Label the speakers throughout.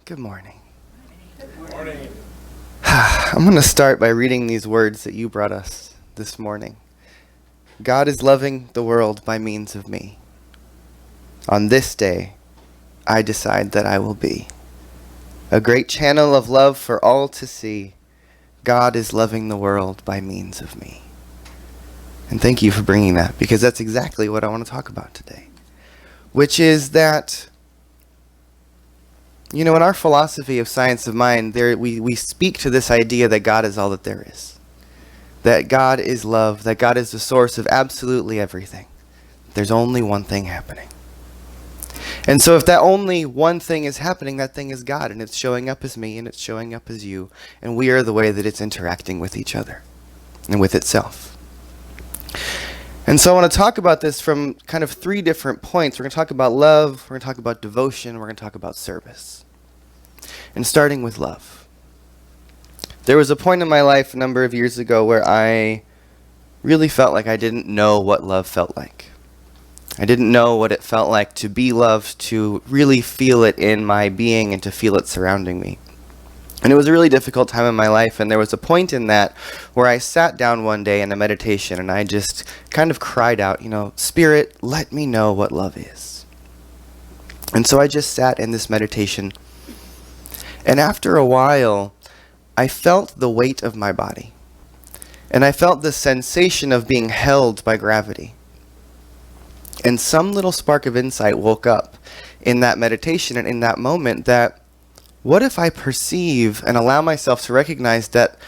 Speaker 1: Good morning.
Speaker 2: Good morning.
Speaker 1: I'm going to start by reading these words that you brought us this morning. God is loving the world by means of me. On this day, I decide that I will be a great channel of love for all to see. God is loving the world by means of me. And thank you for bringing that, because that's exactly what I want to talk about today. Which is that, in our philosophy of science of mind, we speak to this idea that God is all that there is. That God is love, that God is the source of absolutely everything. There's only one thing happening. And so if that only one thing is happening, that thing is God, and it's showing up as me, and it's showing up as you, and we are the way that it's interacting with each other and with itself. And so I want to talk about this from kind of three different points. We're going to talk about love, we're going to talk about devotion, we're going to talk about service. And starting with love. There was a point in my life a number of years ago where I really felt like I didn't know what love felt like. I didn't know what it felt like to be loved, to really feel it in my being and to feel it surrounding me. And it was a really difficult time in my life, and there was a point in that where I sat down one day in a meditation and I just kind of cried out, Spirit, let me know what love is. And so I just sat in this meditation, and after a while, I felt the weight of my body, and I felt the sensation of being held by gravity. And some little spark of insight woke up in that meditation and in that moment that, what if I perceive and allow myself to recognize that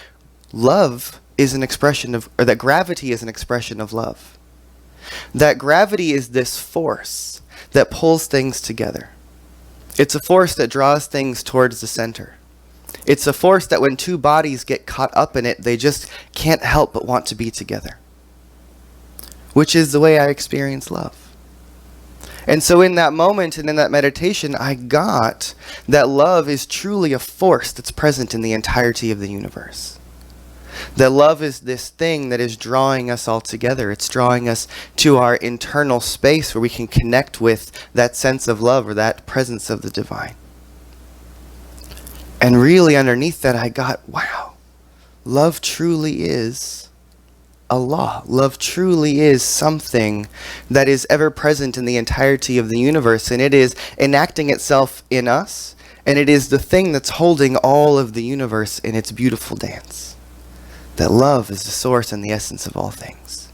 Speaker 1: love is an expression of, or that gravity is an expression of love? That gravity is this force that pulls things together. It's a force that draws things towards the center. It's a force that when two bodies get caught up in it, they just can't help but want to be together. Which is the way I experience love. And so in that moment and in that meditation, I got that love is truly a force that's present in the entirety of the universe. That love is this thing that is drawing us all together. It's drawing us to our internal space where we can connect with that sense of love or that presence of the divine. And really underneath that, I got, wow, love truly is a law. Love truly is something that is ever present in the entirety of the universe, and it is enacting itself in us, and it is the thing that's holding all of the universe in its beautiful dance. That love is the source and the essence of all things.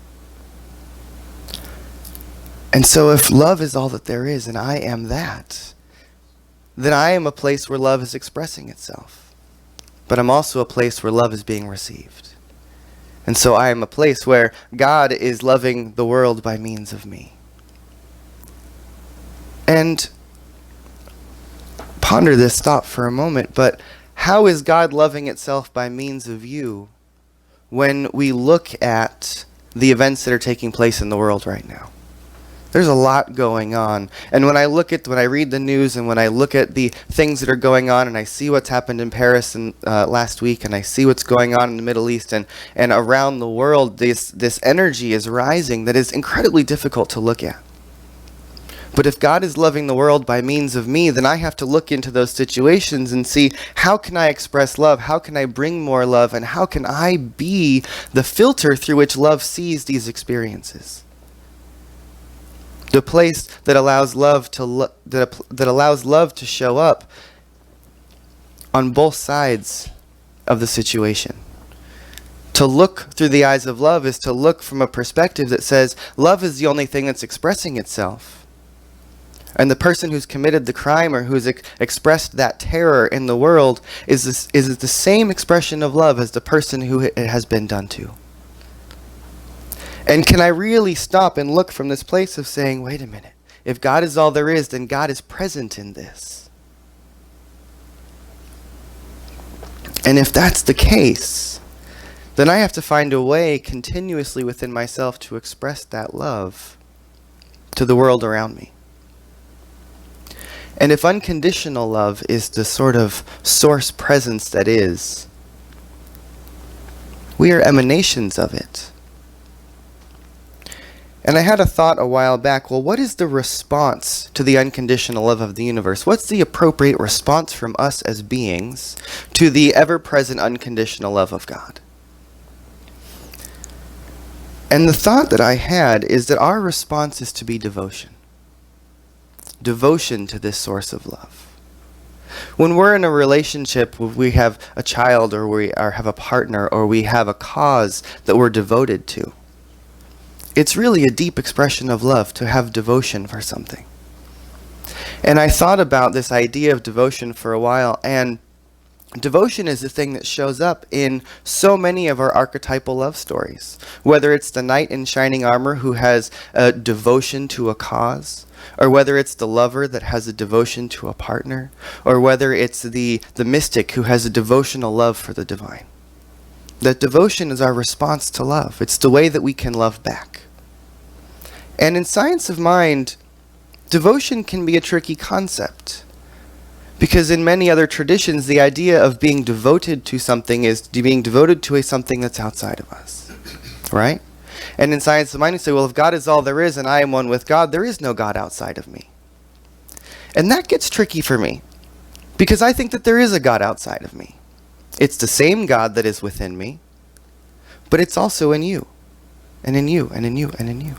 Speaker 1: And so if love is all that there is, and I am that, then I am a place where love is expressing itself. But I'm also a place where love is being received. And so I am a place where God is loving the world by means of me. And ponder this thought for a moment, but how is God loving itself by means of you when we look at the events that are taking place in the world right now? There's a lot going on. And when I read the news and when I look at the things that are going on and I see what's happened in Paris last week and I see what's going on in the Middle East and around the world, this energy is rising that is incredibly difficult to look at. But if God is loving the world by means of me, then I have to look into those situations and see, how can I express love? How can I bring more love? And how can I be the filter through which love sees these experiences? The place that allows love that allows love to show up on both sides of the situation. To look through the eyes of love is to look from a perspective that says love is the only thing that's expressing itself. And the person who's committed the crime or who's expressed that terror in the world is the same expression of love as the person who it has been done to. And can I really stop and look from this place of saying, wait a minute, if God is all there is, then God is present in this. And if that's the case, then I have to find a way continuously within myself to express that love to the world around me. And if unconditional love is the sort of source presence that is, we are emanations of it. And I had a thought a while back, well, what is the response to the unconditional love of the universe? What's the appropriate response from us as beings to the ever-present unconditional love of God? And the thought that I had is that our response is to be devotion. Devotion to this source of love. When we're in a relationship, we have a child or we have a partner or we have a cause that we're devoted to, it's really a deep expression of love to have devotion for something. And I thought about this idea of devotion for a while, and devotion is the thing that shows up in so many of our archetypal love stories. Whether it's the knight in shining armor who has a devotion to a cause, or whether it's the lover that has a devotion to a partner, or whether it's the mystic who has a devotional love for the divine. That devotion is our response to love. It's the way that we can love back. And in Science of Mind, devotion can be a tricky concept. Because in many other traditions, the idea of being devoted to something is being devoted to something that's outside of us. Right? And in Science of Mind, you say, well, if God is all there is and I am one with God, there is no God outside of me. And that gets tricky for me. Because I think that there is a God outside of me. It's the same God that is within me, but it's also in you, and in you, and in you, and in you.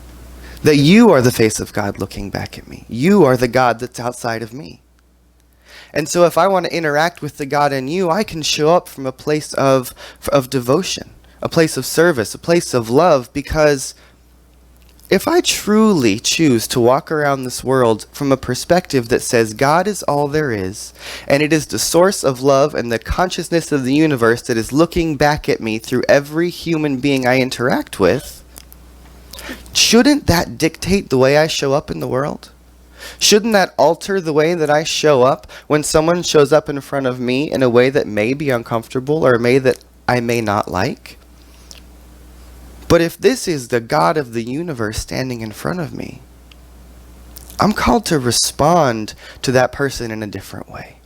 Speaker 1: That you are the face of God looking back at me. You are the God that's outside of me. And so if I want to interact with the God in you, I can show up from a place of devotion, a place of service, a place of love, because if I truly choose to walk around this world from a perspective that says God is all there is, and it is the source of love and the consciousness of the universe that is looking back at me through every human being I interact with, shouldn't that dictate the way I show up in the world? Shouldn't that alter the way that I show up when someone shows up in front of me in a way that may be uncomfortable or that I may not like? But if this is the God of the universe standing in front of me, I'm called to respond to that person in a different way.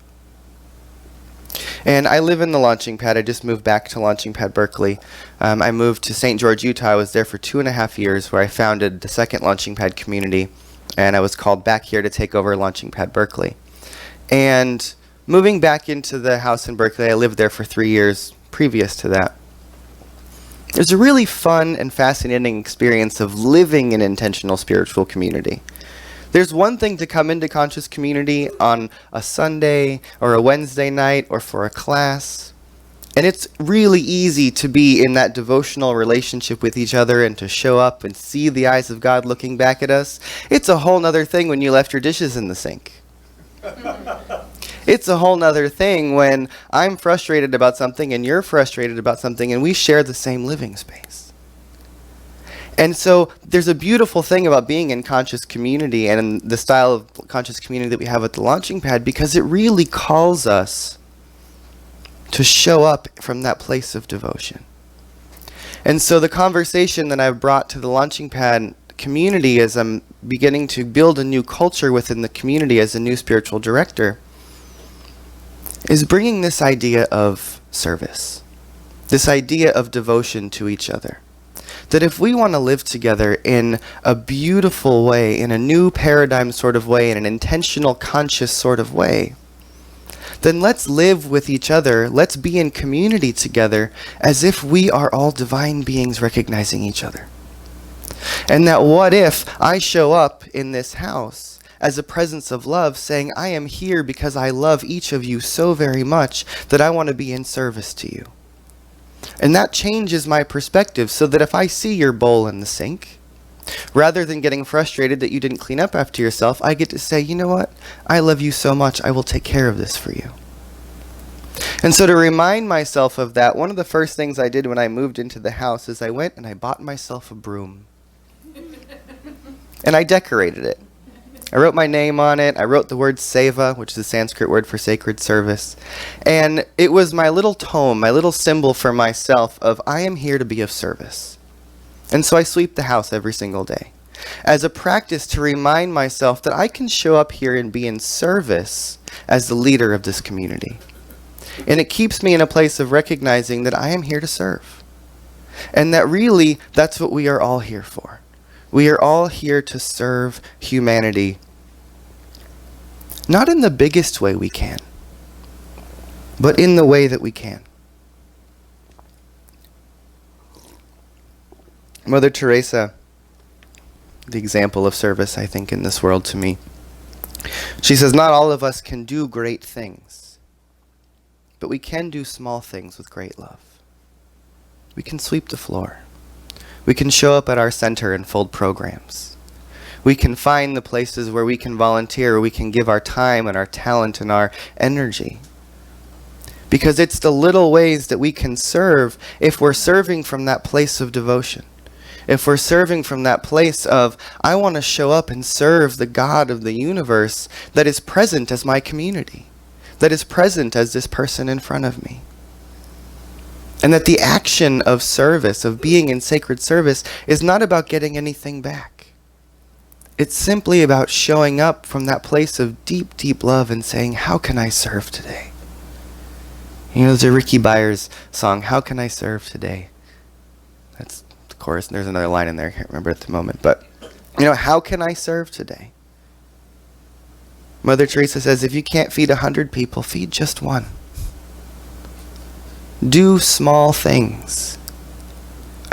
Speaker 1: And I live in the launching pad. I just moved back to Launching Pad Berkeley. I moved to St. George, Utah. I was there for 2.5 years, where I founded the second launching pad community. And I was called back here to take over Launching Pad Berkeley. And moving back into the house in Berkeley, I lived there for 3 years previous to that. It was a really fun and fascinating experience of living in intentional spiritual community. There's one thing to come into conscious community on a Sunday or a Wednesday night or for a class. And it's really easy to be in that devotional relationship with each other and to show up and see the eyes of God looking back at us. It's a whole nother thing when you left your dishes in the sink. It's a whole nother thing when I'm frustrated about something and you're frustrated about something and we share the same living space. And so there's a beautiful thing about being in conscious community and in the style of conscious community that we have at the Launching Pad, because it really calls us to show up from that place of devotion. And so the conversation that I've brought to the Launching Pad community as I'm beginning to build a new culture within the community as a new spiritual director is bringing this idea of service, this idea of devotion to each other. That if we want to live together in a beautiful way, in a new paradigm sort of way, in an intentional, conscious sort of way, then let's live with each other, let's be in community together as if we are all divine beings recognizing each other. And that what if I show up in this house as a presence of love, saying, I am here because I love each of you so very much that I want to be in service to you. And that changes my perspective, so that if I see your bowl in the sink, rather than getting frustrated that you didn't clean up after yourself, I get to say, you know what? I love you so much, I will take care of this for you. And so to remind myself of that, one of the first things I did when I moved into the house is I went and I bought myself a broom. And I decorated it. I wrote my name on it. I wrote the word seva, which is a Sanskrit word for sacred service. And it was my little tome, my little symbol for myself of I am here to be of service. And so I sweep the house every single day as a practice to remind myself that I can show up here and be in service as the leader of this community. And it keeps me in a place of recognizing that I am here to serve. And that really, that's what we are all here for. We are all here to serve humanity, not in the biggest way we can, but in the way that we can. Mother Teresa, the example of service, I think, in this world to me. She says, not all of us can do great things, but we can do small things with great love. We can sweep the floor. We can show up at our center and fold programs. We can find the places where we can volunteer, where we can give our time and our talent and our energy. Because it's the little ways that we can serve if we're serving from that place of devotion. If we're serving from that place of, I want to show up and serve the God of the universe that is present as my community, that is present as this person in front of me. And that the action of service, of being in sacred service, is not about getting anything back. It's simply about showing up from that place of deep, deep love and saying, how can I serve today? You know, there's a Ricky Byers song, How Can I Serve Today? That's the chorus, and there's another line in there, I can't remember at the moment. But, you know, how can I serve today? Mother Teresa says, if you can't feed 100 people, feed just one. Do small things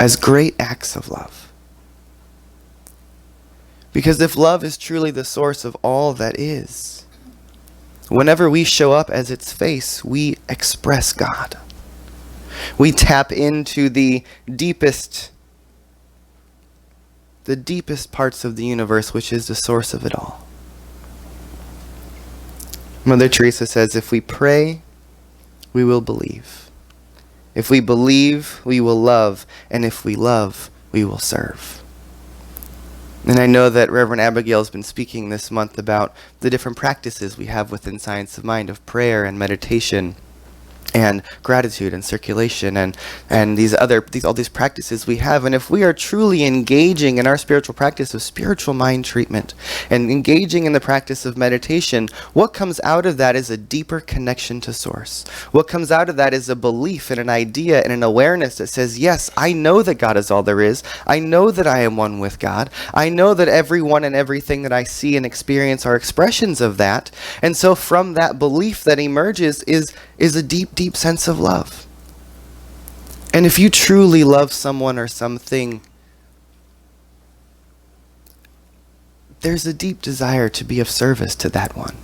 Speaker 1: as great acts of love. Because if love is truly the source of all that is, whenever we show up as its face, we express God. We tap into the deepest parts of the universe, which is the source of it all. Mother Teresa says, if we pray, we will believe. If we believe, we will love. And if we love, we will serve. And I know that Reverend Abigail has been speaking this month about the different practices we have within Science of Mind of prayer and meditation and gratitude and circulation and all these practices we have. And if we are truly engaging in our spiritual practice of spiritual mind treatment and engaging in the practice of meditation, what comes out of that is a deeper connection to Source. What comes out of that is a belief and an idea and an awareness that says, yes, I know that God is all there is. I know that I am one with God. I know that everyone and everything that I see and experience are expressions of that. And so from that belief that emerges is a deep, deep sense of love. And if you truly love someone or something, there's a deep desire to be of service to that one.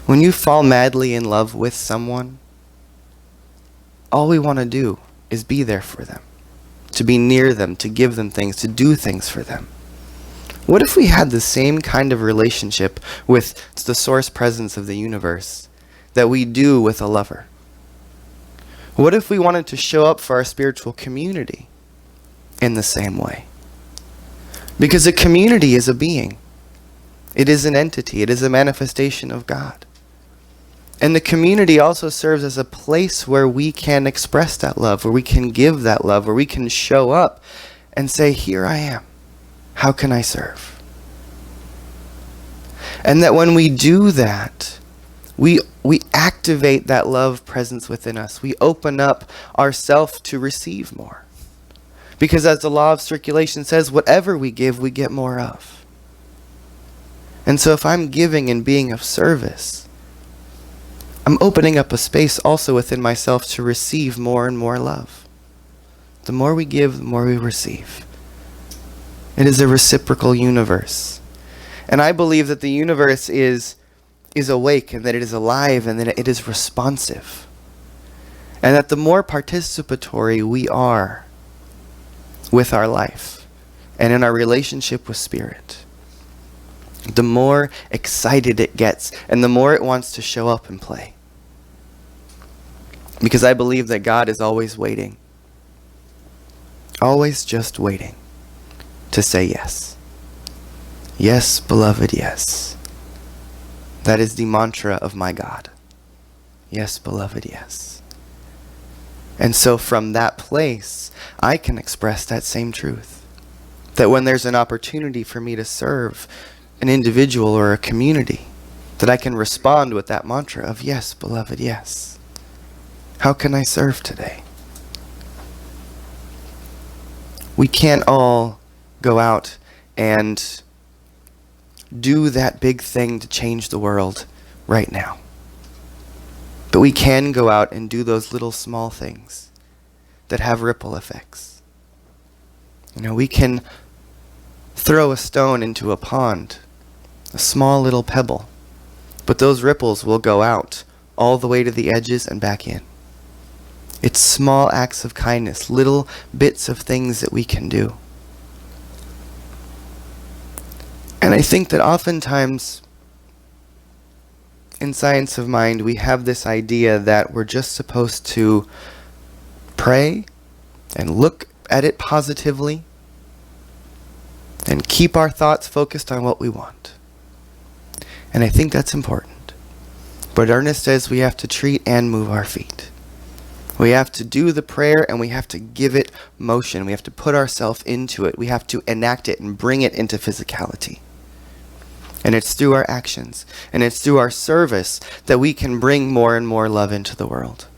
Speaker 1: When you fall madly in love with someone, all we want to do is be there for them, to be near them, to give them things, to do things for them. What if we had the same kind of relationship with the source presence of the universe that we do with a lover? What if we wanted to show up for our spiritual community in the same way? Because a community is a being. It is an entity. It is a manifestation of God. And the community also serves as a place where we can express that love, where we can give that love, where we can show up and say, here I am. How can I serve? And that when we do that, we activate that love presence within us. We open up ourselves to receive more. Because as the law of circulation says, whatever we give, we get more of. And so if I'm giving and being of service, I'm opening up a space also within myself to receive more and more love. The more we give, the more we receive. It is a reciprocal universe. And I believe that the universe is awake and that it is alive and that it is responsive. And that the more participatory we are with our life and in our relationship with Spirit, the more excited it gets and the more it wants to show up and play. Because I believe that God is always waiting. Always just waiting to say yes. Yes, beloved, yes. That is the mantra of my God. Yes, beloved, yes. And so from that place, I can express that same truth. That when there's an opportunity for me to serve an individual or a community, that I can respond with that mantra of yes, beloved, yes. How can I serve today? We can't all go out and do that big thing to change the world right now. But we can go out and do those little small things that have ripple effects. We can throw a stone into a pond, a small little pebble, but those ripples will go out all the way to the edges and back in. It's small acts of kindness, little bits of things that we can do. And I think that oftentimes in Science of Mind, we have this idea that we're just supposed to pray and look at it positively and keep our thoughts focused on what we want. And I think that's important. But Ernest says we have to treat and move our feet. We have to do the prayer and we have to give it motion. We have to put ourselves into it. We have to enact it and bring it into physicality. And it's through our actions and it's through our service that we can bring more and more love into the world.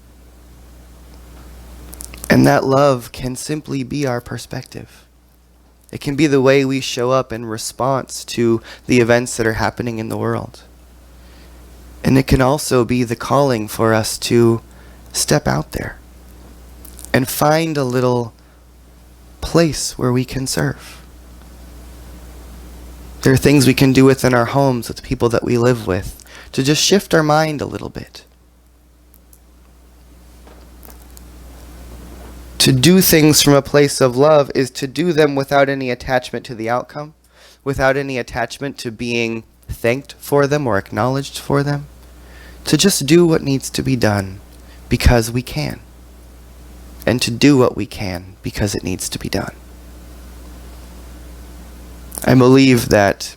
Speaker 1: And that love can simply be our perspective. It can be the way we show up in response to the events that are happening in the world. And it can also be the calling for us to step out there and find a little place where we can serve. There are things we can do within our homes with the people that we live with to just shift our mind a little bit. To do things from a place of love is to do them without any attachment to the outcome, without any attachment to being thanked for them or acknowledged for them. To just do what needs to be done because we can. And to do what we can because it needs to be done. I believe that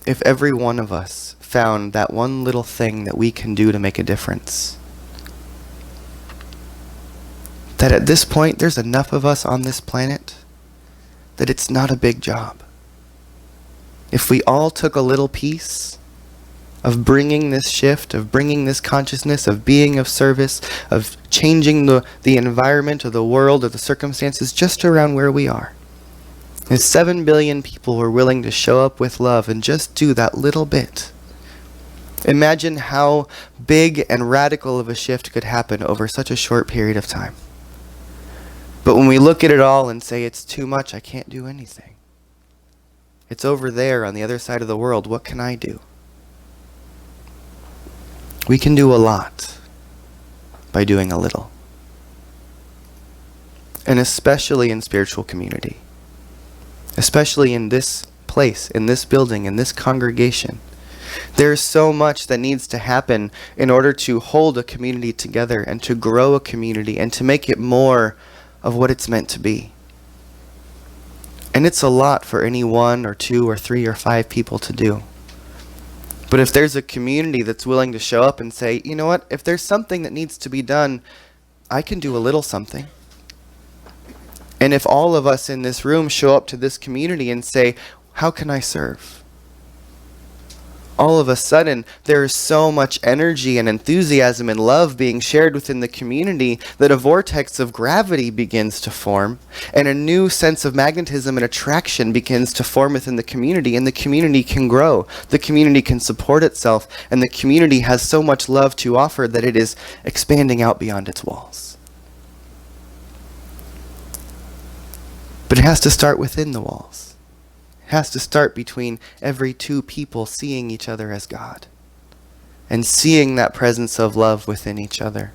Speaker 1: if every one of us found that one little thing that we can do to make a difference, that at this point there's enough of us on this planet that it's not a big job. If we all took a little piece of bringing this shift, of bringing this consciousness, of being of service, of changing the environment or the world or the circumstances just around where we are. If 7 billion people were willing to show up with love and just do that little bit, imagine how big and radical of a shift could happen over such a short period of time. But when we look at it all and say, it's too much, I can't do anything. It's over there on the other side of the world, what can I do? We can do a lot by doing a little. And especially in spiritual community. Especially in this place, in this building, in this congregation. There's so much that needs to happen in order to hold a community together and to grow a community and to make it more of what it's meant to be. And it's a lot for any 1 or 2 or 3 or 5 people to do. But if there's a community that's willing to show up and say, you know what, if there's something that needs to be done, I can do a little something. And if all of us in this room show up to this community and say, how can I serve? All of a sudden, there is so much energy and enthusiasm and love being shared within the community that a vortex of gravity begins to form, and a new sense of magnetism and attraction begins to form within the community, and the community can grow. The community can support itself, and the community has so much love to offer that it is expanding out beyond its walls. But it has to start within the walls. It has to start between every 2 people seeing each other as God and seeing that presence of love within each other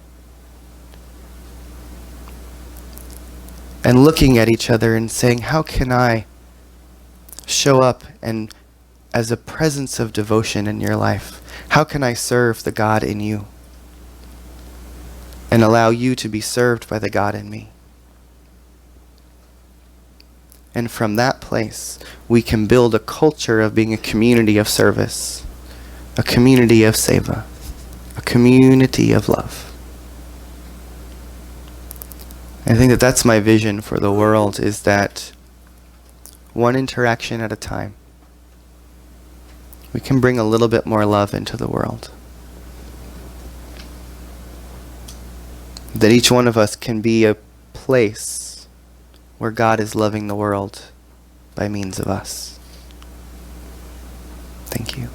Speaker 1: and looking at each other and saying, how can I show up and as a presence of devotion in your life? How can I serve the God in you and allow you to be served by the God in me? And from that place, we can build a culture of being a community of service, a community of seva, a community of love. I think that that's my vision for the world, is that one interaction at a time, we can bring a little bit more love into the world. That each one of us can be a place where God is loving the world by means of us. Thank you.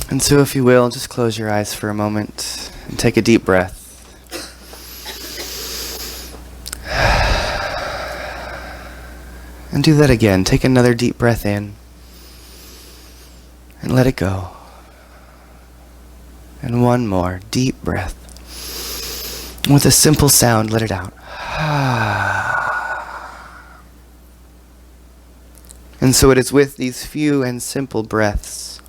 Speaker 1: And so if you will, just close your eyes for a moment and take a deep breath. And do that again. Take another deep breath in and let it go. And one more deep breath. With a simple sound, let it out. And so it is with these few and simple breaths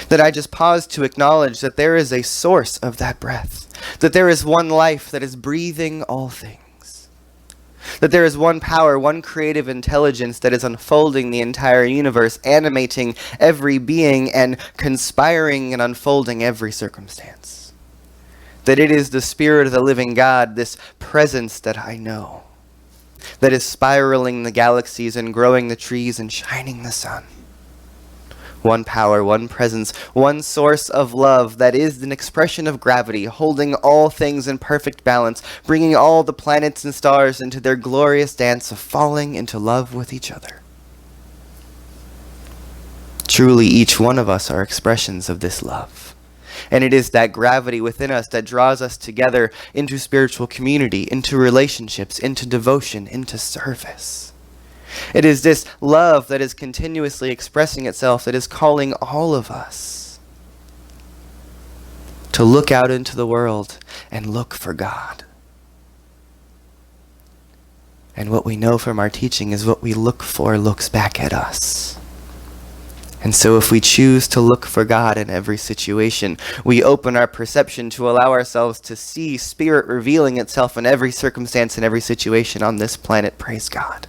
Speaker 1: that I just pause to acknowledge that there is a source of that breath, that there is one life that is breathing all things, that there is one power, one creative intelligence that is unfolding the entire universe, animating every being and conspiring and unfolding every circumstance, that it is the Spirit of the living God, this presence that I know, that is spiraling the galaxies and growing the trees and shining the sun. One power, one presence, one source of love that is an expression of gravity, holding all things in perfect balance, bringing all the planets and stars into their glorious dance of falling into love with each other. Truly, each one of us are expressions of this love. And it is that gravity within us that draws us together into spiritual community, into relationships, into devotion, into service. It is this love that is continuously expressing itself that is calling all of us to look out into the world and look for God. And what we know from our teaching is what we look for looks back at us. And so if we choose to look for God in every situation, we open our perception to allow ourselves to see Spirit revealing itself in every circumstance and every situation on this planet. Praise God.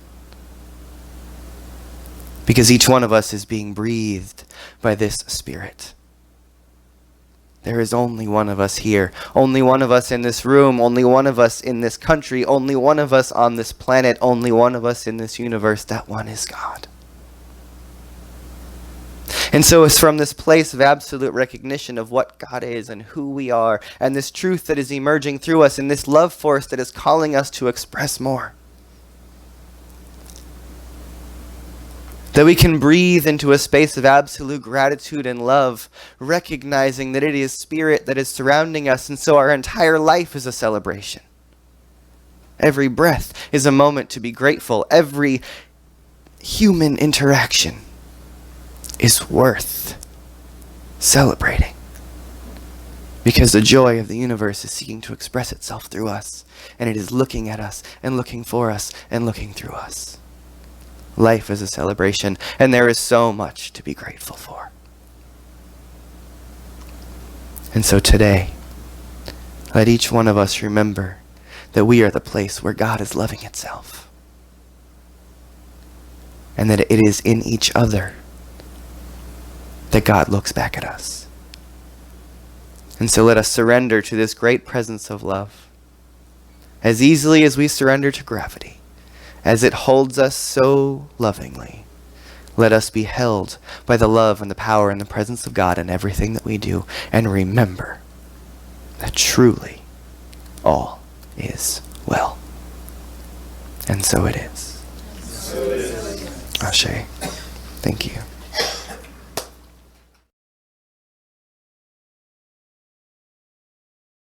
Speaker 1: Because each one of us is being breathed by this Spirit. There is only one of us here, only one of us in this room, only one of us in this country, only one of us on this planet, only one of us in this universe. That one is God. And so it's from this place of absolute recognition of what God is and who we are, and this truth that is emerging through us, and this love force that is calling us to express more, that we can breathe into a space of absolute gratitude and love, recognizing that it is Spirit that is surrounding us, and so our entire life is a celebration. Every breath is a moment to be grateful. Every human interaction is worth celebrating, because the joy of the universe is seeking to express itself through us, and it is looking at us and looking for us and looking through us. Life is a celebration, and there is so much to be grateful for. And so today, let each one of us remember that we are the place where God is loving itself, and that it is in each other that God looks back at us. And so let us surrender to this great presence of love as easily as we surrender to gravity. As it holds us so lovingly, let us be held by the love and the power and the presence of God in everything that we do, and remember that truly all is well. And so it is. Ashe. Thank you.